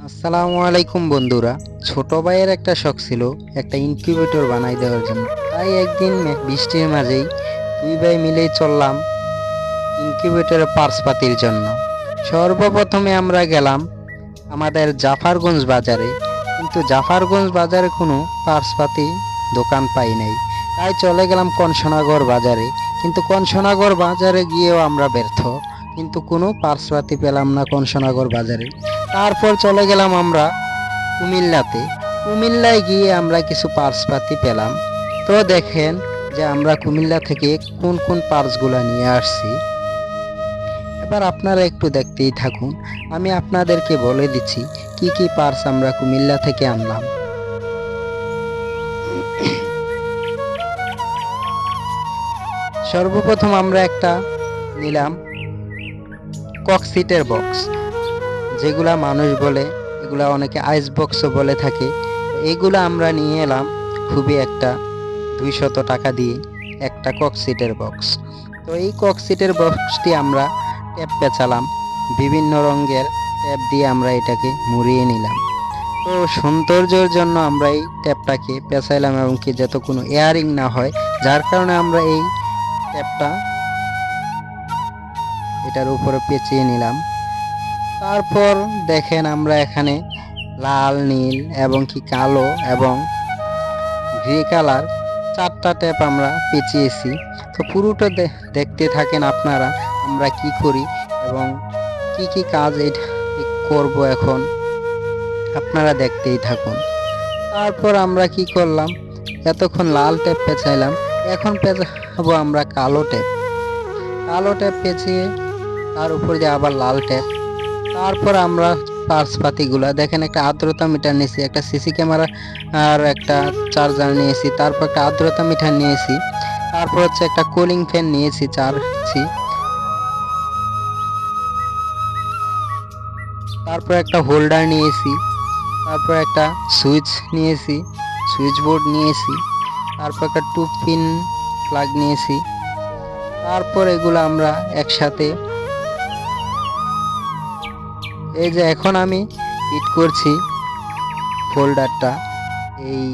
আসসালামু আলাইকুম বন্ধুরা। ছোট ভাইয়ের একটা শখ ছিল একটা ইনকিউবেটর বানাই দেওয়ার জন্য। তাই একদিন বৃষ্টির মাঝেই দুই ভাই মিলেই চললাম ইনকিউবেটরের পার্টস পাতির জন্য। সর্বপ্রথমে আমরা গেলাম আমাদের জাফরগঞ্জ বাজারে, কিন্তু জাফরগঞ্জ বাজারে কোনো পার্টস পাতি দোকান পাই নাই। তাই চলে গেলাম কনসনাগর বাজারে, কিন্তু কনসনাগর বাজারে গিয়েও আমরা ব্যর্থ, কিন্তু কোনো পার্টস পাতি পেলাম না কনসনাগর বাজারে। তারপর চলে গেলাম আমরা কুমিল্লাতে। কুমিল্লায় গিয়ে আমরা কিছু পার্টস পাতি পেলাম। তো দেখেন যে আমরা কুমিল্লা থেকে কোন কোন পার্টসগুলো নিয়ে আসছি। এবার আপনারা একটু দেখতেই থাকুন, আমি আপনাদেরকে বলে দিচ্ছি কি কি পার্টস আমরা কুমিল্লা থেকে আনলাম। সর্বপ্রথম আমরা একটা নিলাম ককসিটের বক্স, যেগুলা মানুষ বলে, এগুলা অনেকে আইস বক্সও বলে থাকে। এগুলা আমরা নিয়ে এলাম খুবই একটা 200 টাকা দিয়ে একটা ককসিটের বক্স। তো এই ককসিটের বক্সটি আমরা ট্যাপ পেঁচালাম, বিভিন্ন রঙের ট্যাপ দিয়ে আমরা এটাকে মুড়িয়ে নিলাম। তো সৌন্দর্যের জন্য আমরা এই ট্যাপটাকে পেঁচাইলাম এবং কি যাতে কোনো এয়ারিং না হয়, যার কারণে আমরা এই ট্যাপটা এটার উপরে পেঁচিয়ে নিলাম। তারপর দেখেন আমরা এখানে লাল, নীল এবং কি কালো এবং গ্রে কালার 4টা ট্যাপ আমরা পেঁচিয়েছি। তো পুরোটা দেখতে থাকেন আপনারা আমরা কি করি এবং কি কি কাজ করব এখন, আপনারা দেখতেই থাকুন। তারপর আমরা কি করলাম, এতক্ষণ লাল ট্যাপ পেঁচাইলাম, এখন পেঁচাবো আমরা কালো ট্যাপ। কালো ট্যাপ পেঁচিয়ে তার উপর দিয়ে আবার লাল ট্যাপ। তারপর আমরা পার্টস পাতিগুলা দেখেন, একটা আর্দ্রতা মিটার নিয়েছি, একটা সিসি ক্যামেরা আর একটা চার্জার নিয়েছি, তারপর একটা আর্দ্রতা মিটার নিয়েছি, তারপর হচ্ছে একটা কুলিং ফ্যান নিয়েছি 4 তারপর একটা হোল্ডার নিয়েছি, তারপর একটা সুইচ নিয়েছি, সুইচ বোর্ড নিয়েছি, তারপর একটা 2 পিন প্লাগ নিয়েছি। তারপর এগুলো আমরা একসাথে, এই যে এখন আমি ফিট করছি ফোল্ডারটা এই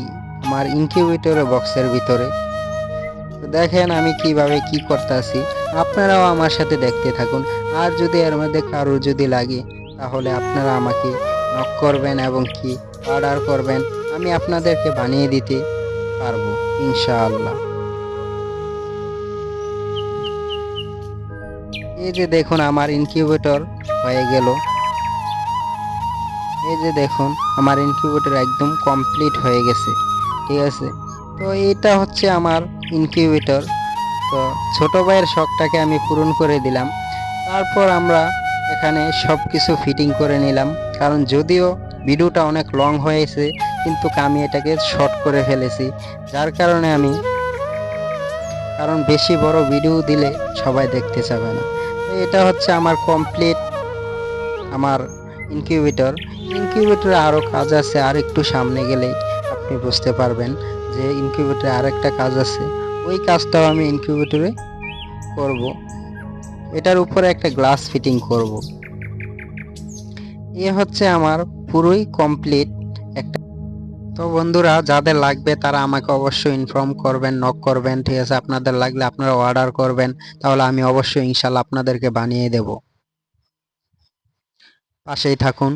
আমার ইনকিউবেটরের বক্সের ভিতরে। তো দেখেন আমি কিভাবে কি করতেছি, আপনারাও আমার সাথে দেখতে থাকুন। আর যদি এর মধ্যে কারোর যদি লাগে তাহলে আপনারা আমাকে নক করবেন এবং কি অর্ডার করবেন, আমি আপনাদেরকে বানিয়ে দিতে পারবো ইনশাআল্লাহ। এই যে দেখুন আমার ইনকিউবেটর হয়ে গেল। এই যে দেখুন আমার ইনকিউবেটর একদম কমপ্লিট হয়ে গেছে, ঠিক আছে। তো এটা হচ্ছে আমার ইনকিউবেটর। তো ছোট ভাইয়ের শখটাকে আমি পূরণ করে দিলাম। তারপর আমরা এখানে সব কিছু ফিটিং করে নিলাম, কারণ যদিও ভিডিওটা অনেক লং হয়েছে কিন্তু আমি এটাকে শর্ট করে ফেলেছি, যার কারণে কারণ বেশি বড় ভিডিও দিলে সবাই দেখতে চাবে না। তো এটা হচ্ছে আমার কমপ্লিট আমার ইনকিউবেটর। ইনকিউবেটরে আরও কাজ আছে, আর একটু সামনে গেলেই আপনি বুঝতে পারবেন যে ইনকিউবেটরে আরেকটা কাজ আছে, ওই কাজটাও আমি ইনকিউবেটরে করব। এটার উপরে একটা গ্লাস ফিটিং করব। এ হচ্ছে আমার পুরোই কমপ্লিট একটা। তো বন্ধুরা যাদের লাগবে তারা আমাকে অবশ্যই ইনফর্ম করবেন, নক করবেন, ঠিক আছে। আপনাদের লাগলে আপনারা অর্ডার করবেন, তাহলে আমি অবশ্যই ইনশাল্লাহ আপনাদেরকে বানিয়ে দেব। পাশেই থাকুন।